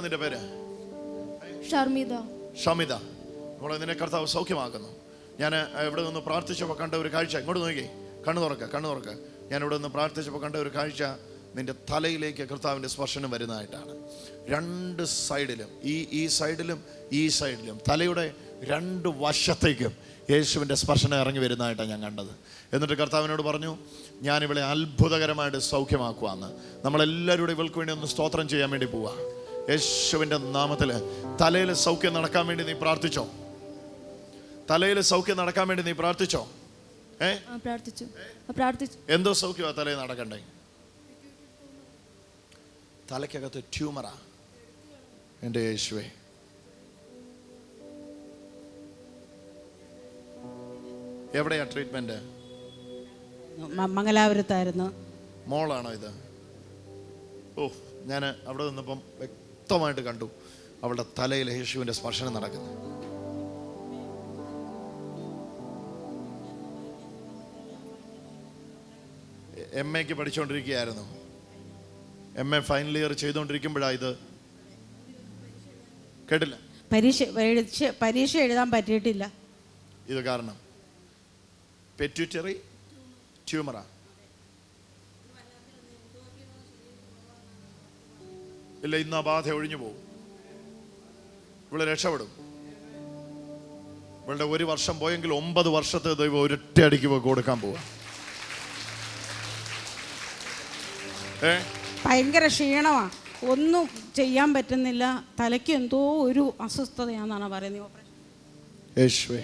നിന്റെ പേര്? ഷർമിത. ഷമിത. നമ്മളെ നിന്നെ കർത്താവ് സൗഖ്യമാക്കുന്നു. ഞാൻ ഇവിടെ നിന്ന് പ്രാർത്ഥിച്ചപ്പോൾ കണ്ട ഒരു കാഴ്ച, ഇങ്ങോട്ട് നോക്കി, കണ്ണു തുറക്കുക. ഞാൻ ഇവിടെ നിന്ന് പ്രാർത്ഥിച്ചപ്പോൾ കണ്ട ഒരു കാഴ്ച, നിന്റെ തലയിലേക്ക് കർത്താവിൻ്റെ സ്പർശനം വരുന്നതായിട്ടാണ്. രണ്ട് സൈഡിലും, ഈ സൈഡിലും ഈ സൈഡിലും, തലയുടെ രണ്ട് വശത്തേക്കും യേശുവിൻ്റെ സ്പർശനം ഇറങ്ങി വരുന്നതായിട്ടാണ് ഞാൻ കണ്ടത്. എന്നിട്ട് കർത്താവിനോട് പറഞ്ഞു, ഞാനിവളെ അത്ഭുതകരമായിട്ട് സൗഖ്യമാക്കുവാന്ന്. നമ്മളെല്ലാവരും കൂടെ ഇവൾക്ക് വേണ്ടി ഒന്ന് സ്തോത്രം ചെയ്യാൻ വേണ്ടി പോവാ. യേശുവിൻ്റെ നാമത്തിൽ തലയിൽ സൗഖ്യം നടക്കാൻ വേണ്ടി നീ പ്രാർത്ഥിച്ചോ? തലയിൽ സൗഖ്യം നടക്കാൻ വേണ്ടി നീ പ്രാർത്ഥിച്ചോ? പ്രാർത്ഥിച്ചു. എന്തോ സൗഖ്യമാ തലയിൽ നടക്കണ്ടേ? തലയ്ക്കകത്ത് ട്യൂമറാ. എൻ്റെ യേശുവേ, എവിടെയാ ട്രീറ്റ്മെന്റ്? മംഗലാപുരത്തായിരുന്നു. മോളാണോ ഇത്? ഓ, ഞാൻ അവിടെ നിന്നപ്പം വ്യക്തമായിട്ട് കണ്ടു അവളുടെ തലയിൽ യേശുവിൻ്റെ സ്പർശനം നടക്കുന്നു. MA പഠിച്ചുകൊണ്ടിരിക്കുകയായിരുന്നു. MA ഫൈനൽ ഇയർ ചെയ്തുകൊണ്ടിരിക്കുമ്പോഴാണ് ഇത്. കേട്ടില്ല? പരീക്ഷ എഴുതാൻ പറ്റിയിട്ടില്ല. ഇത് കാരണം പെറ്റ്യൂട്ടറി ട്യൂമറാ. ഇല്ല, ഇന്ന് ആ ബാധ ഒഴിഞ്ഞു പോകും. ഇവിടെ രക്ഷപ്പെടും. ഇവളുടെ 1 വർഷം പോയെങ്കിൽ 9 വർഷത്തെ ദൈവം ഒരൊറ്റയടിക്ക് കൊടുക്കാൻ പോവാ. ഭയങ്കര ക്ഷീണമാ, ഒന്നും ചെയ്യാൻ പറ്റുന്നില്ല. തലയ്ക്ക് എന്തോ ഒരു അസ്വസ്ഥതയാണെന്നാണ് പറയുന്നത്. യേശുവേ,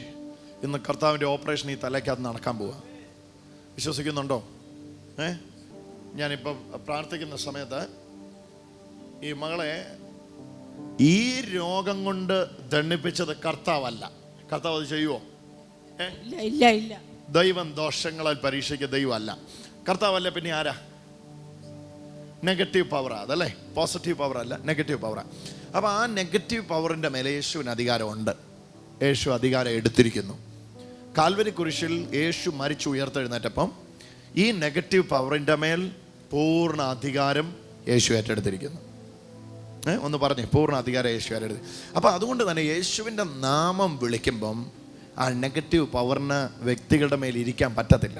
ഇന്ന് കർത്താവിൻ്റെ ഓപ്പറേഷൻ ഈ തലയ്ക്കകത്ത് നടക്കാൻ പോവാ. വിശ്വസിക്കുന്നുണ്ടോ? ഞാനിപ്പോൾ പ്രാർത്ഥിക്കുന്ന സമയത്ത് ഈ മകളെ ഈ രോഗം കൊണ്ട് ദണ്ഡിപ്പിച്ചത് കർത്താവല്ല. കർത്താവ് അത് ചെയ്യുവോ? ഇല്ല. ദൈവം ദോഷങ്ങളാൽ പരീക്ഷിക്കുക ദൈവമല്ല. കർത്താവല്ല, പിന്നെ ആരാ? നെഗറ്റീവ് പവറാ അതല്ലേ? പോസിറ്റീവ് പവർ അല്ല, നെഗറ്റീവ് പവറാ. അപ്പോൾ ആ നെഗറ്റീവ് പവറിൻ്റെ മേലെ യേശുവിന് അധികാരമുണ്ട്. യേശു അധികാരം എടുത്തിരിക്കുന്നു. കാൽവരി കുരിശിൽ യേശു മരിച്ചു ഉയർത്തെഴുന്നേറ്റപ്പം ഈ നെഗറ്റീവ് പവറിൻ്റെ മേൽ പൂർണ്ണ അധികാരം യേശു ഏറ്റെടുത്തിരിക്കുന്നു. ഒന്ന് പറഞ്ഞേ, പൂർണ്ണ അധികാരം യേശു ഏറ്റെടുത്തു. അപ്പോൾ അതുകൊണ്ട് തന്നെ യേശുവിൻ്റെ നാമം വിളിക്കുമ്പം ആ നെഗറ്റീവ് പവറിന് വ്യക്തികളുടെ മേൽ ഇരിക്കാൻ പറ്റത്തില്ല.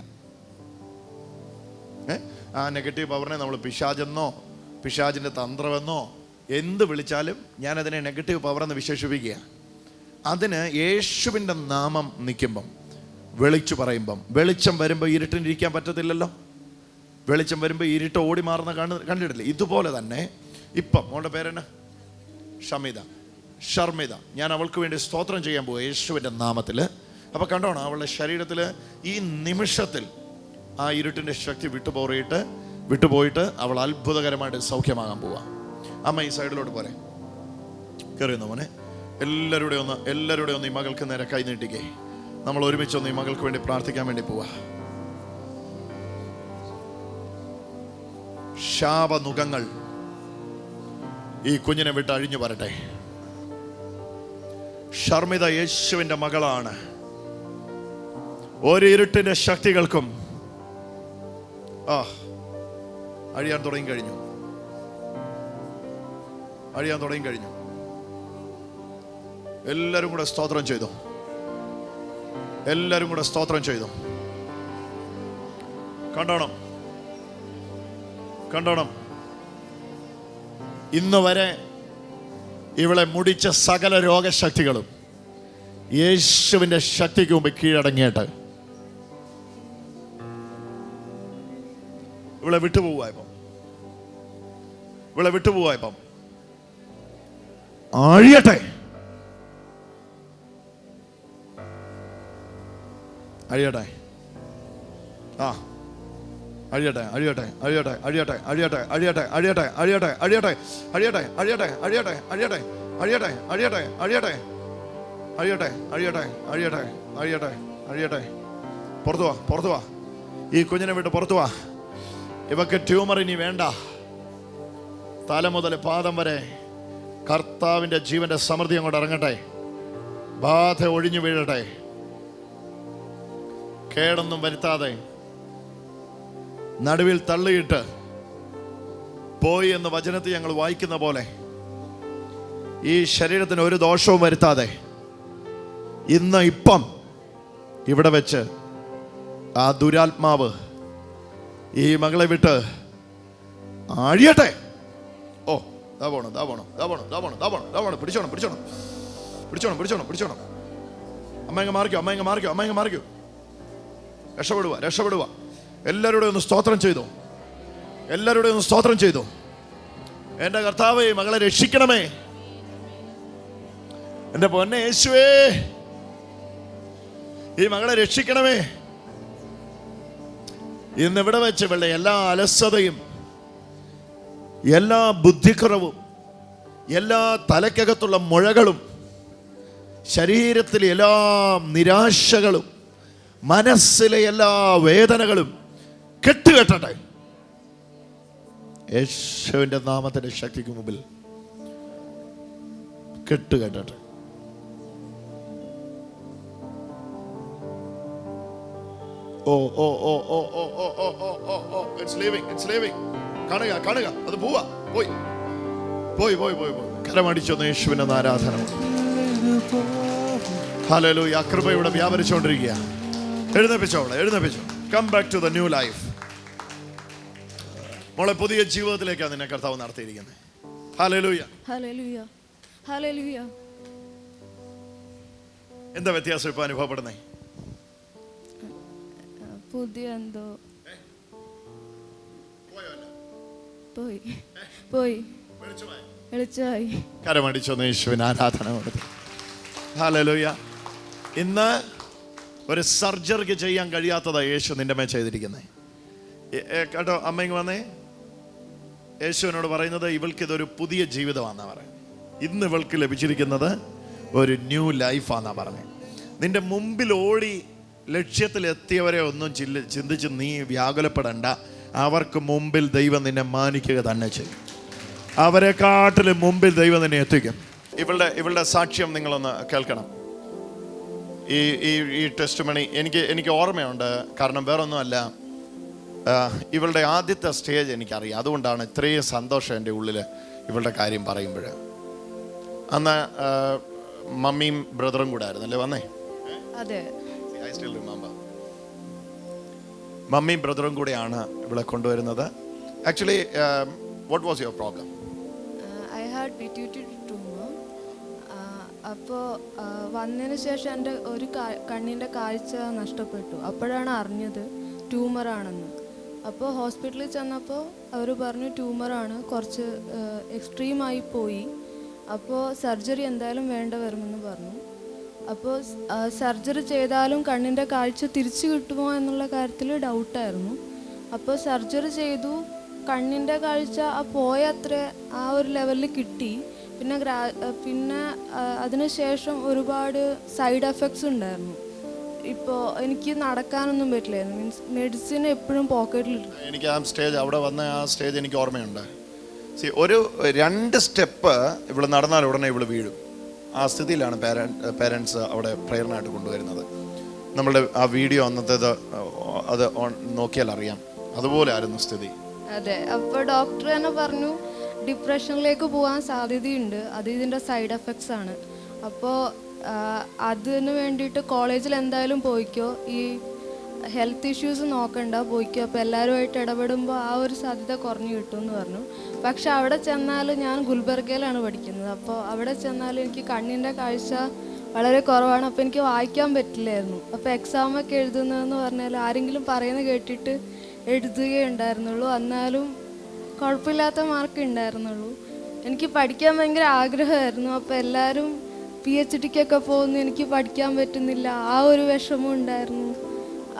ആ നെഗറ്റീവ് പവറിനെ നമ്മൾ പിശാചെന്നോ പിശാചിൻ്റെ തന്ത്രമെന്നോ എന്ത് വിളിച്ചാലും ഞാനതിനെ നെഗറ്റീവ് പവറെന്ന് വിശേഷിപ്പിക്കുക. അതിന് യേശുവിൻ്റെ നാമം നിൽക്കുമ്പം, വിളിച്ചു പറയുമ്പം, വെളിച്ചം വരുമ്പോൾ ഇരുട്ടിനിരിക്കാൻ പറ്റത്തില്ലല്ലോ. വെളിച്ചം വരുമ്പോൾ ഇരുട്ട് ഓടി മാറുന്ന കണ്ടിട്ടില്ലേ? ഇതുപോലെ തന്നെ ഇപ്പം അവളുടെ പേരെന്നാ? ഷർമിത. ഞാൻ അവൾക്ക് വേണ്ടി സ്തോത്രം ചെയ്യാൻ പോവുക യേശുവിൻ്റെ നാമത്തിൽ. അപ്പോൾ കണ്ടോണം, അവളുടെ ശരീരത്തിൽ ഈ നിമിഷത്തിൽ ആ ഇരുട്ടിൻ്റെ ശക്തി വിട്ടുപോയിട്ട് അവൾ അത്ഭുതകരമായിട്ട് സൗഖ്യമാകാൻ പോവാ. അമ്മ ഈ സൈഡിലോട്ട് പോരെ, കയറിയുന്നു മോനെ. എല്ലാവരുടെയും ഒന്ന് ഈ മകൾക്ക് നേരെ കൈ നീട്ടിക്കേ. നമ്മൾ ഒരുമിച്ചൊന്ന് ഈ മകൾക്ക് വേണ്ടി പ്രാർത്ഥിക്കാൻ വേണ്ടി പോവാ. ശാപനുഖങ്ങൾ ഈ കുഞ്ഞിനെ വിട്ട് അഴിഞ്ഞു വരട്ടെ. ഷർമിത യേശുവിൻ്റെ മകളാണ്. ഒരു ഇരുട്ടിൻ്റെ ശക്തികൾക്കും അഴിയാൻ തുടങ്ങി കഴിഞ്ഞു. എല്ലാവരും കൂടെ സ്തോത്രം ചെയ്തു. കണ്ടോണം ഇന്ന് വരെ ഇവളെ മുടിച്ച സകല രോഗശക്തികളും യേശുവിൻ്റെ ശക്തിക്ക് മുമ്പ് കീഴടങ്ങിയിട്ട് ഇവളെ വിട്ടുപോവായപ്പം അഴിയട്ടെ. പുറത്തു വാ. ഈ കുഞ്ഞിനെ വിട്ട് പുറത്തു വാ. ഇവക്ക് ട്യൂമർ ഇനി വേണ്ട. തല മുതൽ പാദം വരെ കർത്താവിൻ്റെ ജീവന്റെ സമൃദ്ധി അങ്ങോട്ട് ഇറങ്ങട്ടെ. ബാധ ഒഴിഞ്ഞു വീഴട്ടെ. കേടൊന്നും വരുത്താതെ നടുവിൽ തള്ളിയിട്ട് പോയി എന്ന് വചനത്തിൽ ഞങ്ങൾ വായിക്കുന്ന പോലെ ഈ ശരീരത്തിന് ഒരു ദോഷവും വരുത്താതെ ഇപ്പം ഇവിടെ വെച്ച് ആ ദുരാത്മാവ് ഈ മകളെ വിട്ട് ആഴിയട്ടെ. ഓ, ദാ പോണം. പിടിച്ചോണം. അമ്മ മാറിക്കോ. രക്ഷപ്പെടുക. എല്ലാവരുടെയും ഒന്ന് സ്തോത്രം ചെയ്തു. എൻ്റെ കർത്താവേ, മകളെ രക്ഷിക്കണമേ. എൻ്റെ പൊന്നെ യേശുവേ, ഈ മകളെ രക്ഷിക്കണമേ. ഇന്ന് ഇവിടെ വെച്ച് ഇവളുടെ എല്ലാ അലസതയും, എല്ലാ ബുദ്ധിക്കുറവും, എല്ലാ തലയ്ക്കകത്തുള്ള മുഴകളും, ശരീരത്തിലെ എല്ലാ നിരാശകളും, മനസ്സിലെ എല്ലാ വേദനകളും കെട്ടുകെട്ടട്ടെ യേശുവിൻ്റെ നാമത്തിന്റെ ശക്തിക്ക് മുമ്പിൽ. കെട്ടുകെട്ടട്ടെ. It's leaving. കാണുക. അത് പോയി. കരമടിച്ചൊന്ന് യേശുവിന്റെ ആരാധന. ഹല്ലേലൂയ. കൃപയുടെ വ്യാപരിച്ചുകൊണ്ടിരിക്കുക. എഴുന്നേപ്പിച്ചോ. Come back to the new life. മോളെ, പുതിയ ജീവിതത്തിലേക്കാണ് നിന്നെ കർത്താവ് നടത്തിയിരിക്കുന്നത്. ഹല്ലേലൂയ. എന്താ വ്യത്യാസം ഇപ്പൊ അനുഭവപ്പെടുന്നേ? പുതിയ എന്തോ പോയി വെളിച്ചമായി. കരമടിച്ചൊന്ന് യേശുവിന് ആരാധന കൊടുത്തു. ഹല്ലേലൂയ. ഇന്ന് ഒരു സർജറിക്ക് ചെയ്യാൻ കഴിയാത്തതാ യേശു നിന്റെ മേൽ ചെയ്തിരിക്കുന്നത്. കേട്ടോ, അമ്മയും വന്നേ. യേശുവിനോട് പറയുന്നത് ഇവൾക്ക് ഇതൊരു പുതിയ ജീവിതമാണെന്നാ പറയുന്നത്. ഇന്ന് ഇവൾക്ക് ലഭിച്ചിരിക്കുന്നത് ഒരു ന്യൂ ലൈഫാന്നാ പറഞ്ഞത്. നിന്റെ മുമ്പിൽ ഓടി ലക്ഷ്യത്തിലെത്തിയവരെ ഒന്നും ചിന്തിച്ച് നീ വ്യാകുലപ്പെടണ്ട. അവർക്ക് മുമ്പിൽ ദൈവം നിന്നെ മാനിക്കുക തന്നെ ചെയ്യും. അവരെക്കാട്ടിലും മുമ്പിൽ ദൈവം നിന്നെ എത്തിക്കും. ഇവളുടെ സാക്ഷ്യം നിങ്ങളൊന്ന് കേൾക്കണം. ഈ ടെസ്റ്റിമണി എനിക്ക് ഓർമ്മയുണ്ട്. കാരണം വേറൊന്നുമല്ല, ഇവളുടെ ആദ്യത്തെ സ്റ്റേജ് എനിക്കറിയാം. അതുകൊണ്ടാണ് ഇത്രയും സന്തോഷം എൻ്റെ ഉള്ളിൽ ഇവളുടെ കാര്യം പറയുമ്പോൾ. അന്ന് മമ്മിയും ബ്രദറും കൂടെ ആയിരുന്നല്ലേ വന്നേ? അതെ. I still remember. മമ്മിയും ബ്രദറും കൂടെയാണ് ഇവിടെ കൊണ്ടുവരുന്നത്. Actually what was your problem? I had pituitary tumor. അപ്പോൾ വന്നതിന് ശേഷം എൻ്റെ ഒരു കണ്ണിൻ്റെ കാഴ്ച നഷ്ടപ്പെട്ടു. അപ്പോഴാണ് അറിഞ്ഞത് ട്യൂമറാണെന്ന്. അപ്പോൾ ഹോസ്പിറ്റലിൽ ചെന്നപ്പോൾ അവർ പറഞ്ഞു ട്യൂമറാണ്, കുറച്ച് എക്സ്ട്രീമായി പോയി, അപ്പോൾ സർജറി എന്തായാലും വേണ്ട വരുമെന്ന് പറഞ്ഞു. അപ്പോൾ സർജറി ചെയ്താലും കണ്ണിൻ്റെ കാഴ്ച തിരിച്ചു കിട്ടുമോ എന്നുള്ള കാര്യത്തിൽ ഡൗട്ടായിരുന്നു. അപ്പോൾ സർജറി ചെയ്തു. കണ്ണിൻ്റെ കാഴ്ച പോയ അത്ര ആ ഒരു ലെവലിൽ കിട്ടി. പിന്നെ അതിനുശേഷം ഒരുപാട് സൈഡ് എഫക്ട്സ് ഉണ്ടായിരുന്നു. ഇപ്പോൾ എനിക്ക് നടക്കാനൊന്നും പറ്റില്ലായിരുന്നു. മീൻസ് മെഡിസിൻ എപ്പോഴും പോക്കറ്റിൽ. എനിക്ക് ആ സ്റ്റേജ്, അവിടെ വന്ന ആ സ്റ്റേജ് എനിക്ക് ഓർമ്മയുണ്ട്. ഒരു 2 സ്റ്റെപ്പ് ഇവിടെ നടന്നാൽ ഉടനെ ഇവിടെ വീഴും. ആ സ്ഥിതിയിലാണ് പേരൻസ് അവിടെ പ്രേയറിനായിട്ട് കൊണ്ടുവരുന്നത്. നമ്മളുടെ ആ വീഡിയോ അന്നത്തേത് അത് നോക്കിയാൽ അറിയാം. അതുപോലെ ആയിരുന്നു സ്ഥിതി. അതെ. അപ്പോൾ ഡോക്ടർ തന്നെ പറഞ്ഞു ഡിപ്രഷനിലേക്ക് പോകാൻ സാധ്യതയുണ്ട്, അത് ഇതിൻ്റെ സൈഡ് എഫക്ട്സ് ആണ്. അപ്പോൾ അതിന് വേണ്ടിയിട്ട് കോളേജിൽ എന്തായാലും പോയിക്കോ, ഈ ഹെൽത്ത് ഇഷ്യൂസ് നോക്കണ്ട, പോയിക്കോ. അപ്പോൾ എല്ലാവരുമായിട്ട് ഇടപെടുമ്പോൾ ആ ഒരു സാധ്യത കുറഞ്ഞു കിട്ടുമെന്ന് പറഞ്ഞു. പക്ഷെ അവിടെ ചെന്നാൽ, ഞാൻ ഗുൽബർഗയിലാണ് പഠിക്കുന്നത്, അപ്പോൾ അവിടെ ചെന്നാൽ എനിക്ക് കണ്ണിൻ്റെ കാഴ്ച വളരെ കുറവാണ്. അപ്പോൾ എനിക്ക് വായിക്കാൻ പറ്റില്ലായിരുന്നു. അപ്പോൾ എക്സാമൊക്കെ എഴുതുന്നതെന്ന് പറഞ്ഞാൽ ആരെങ്കിലും പറയുന്നത് കേട്ടിട്ട് എഴുതുകയുണ്ടായിരുന്നുള്ളൂ. എന്നാലും കുഴപ്പമില്ലാത്ത മാർക്ക് ഉണ്ടായിരുന്നുള്ളൂ. എനിക്ക് പഠിക്കാൻ ഭയങ്കര ആഗ്രഹമായിരുന്നു. അപ്പോൾ എല്ലാവരും PhDക്കൊക്കെ പോകുന്നു, എനിക്ക് പഠിക്കാൻ പറ്റുന്നില്ല, ആ ഒരു വിഷമം ഉണ്ടായിരുന്നു.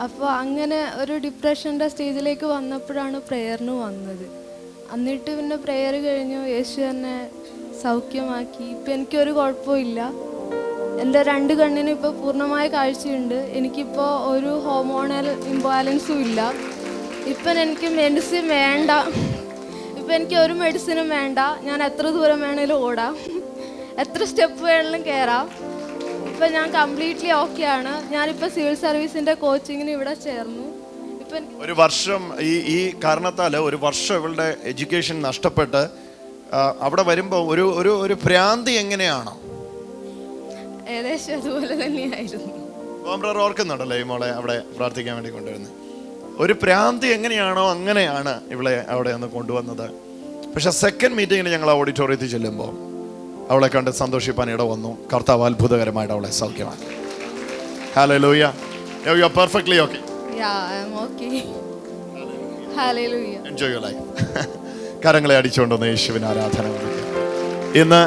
അപ്പോൾ അങ്ങനെ ഒരു ഡിപ്രഷൻ്റെ സ്റ്റേജിലേക്ക് വന്നപ്പോഴാണ് പ്രെയറിന് വന്നത്. എന്നിട്ട് പിന്നെ പ്രെയർ കഴിഞ്ഞു, യേശു എന്നെ സൗഖ്യമാക്കി. ഇപ്പം എനിക്കൊരു കുഴപ്പമില്ല. എൻ്റെ 2 കണ്ണിനും ഇപ്പോൾ പൂർണ്ണമായ കാഴ്ചയുണ്ട്. എനിക്കിപ്പോൾ ഒരു ഹോർമോണൽ ഇംബാലൻസും ഇല്ല. ഇപ്പം എനിക്ക് മെഡിസിൻ വേണ്ട. ഇപ്പം എനിക്ക് ഒരു മെഡിസിനും വേണ്ട. ഞാൻ എത്ര ദൂരം വേണേലും ഓടാം, എത്ര സ്റ്റെപ്പ് വേണമെങ്കിലും കയറാം. ഇപ്പം ഞാൻ കംപ്ലീറ്റ്ലി ഓക്കെയാണ്. ഞാനിപ്പോൾ സിവിൽ സർവീസിൻ്റെ കോച്ചിങ്ങിന് ഇവിടെ ചേർന്നു. ഇപ്പം ഒരു വർഷം ഈ കാരണത്താൽ ഒരു വർഷം ഇവളുടെ എഡ്യൂക്കേഷൻ നഷ്ടപ്പെട്ട് അവിടെ വരുമ്പോൾ ഒരു ഒരു ഒരു ഭ്രാന്തി എങ്ങനെയാണോ? ഏകദേശം അതുപോലെ തന്നെയായിരുന്നു. കോമ്പ്രർ ഓർക്കുന്നുണ്ടല്ലോ ഈ മോളെ അവിടെ പ്രാർത്ഥിക്കാൻ വേണ്ടി കൊണ്ടുവരുന്നത്. ഒരു ഭ്രാന്തി എങ്ങനെയാണോ അങ്ങനെയാണ് ഇവളെ അവിടെ ഒന്ന് കൊണ്ടുവന്നത്. പക്ഷെ സെക്കൻഡ് മീറ്റിങ്ങിന് ഞങ്ങൾ ഓഡിറ്റോറിയത്തിൽ ചെല്ലുമ്പോൾ അവളെ കണ്ട് സന്തോഷിപ്പാൻ ഇട വന്നു. കർത്താവ് അത്ഭുതകരമായിട്ട് അവളെ സൗഖ്യമാക്കി. Hallelujah. You are perfectly okay. Yeah, I'm okay. Hallelujah. Enjoy your life. കരങ്ങളെ അടിച്ചുകൊണ്ടൊന്ന് യേശുവിന് ആരാധന കൊടുക്കുക. ഇന്ന്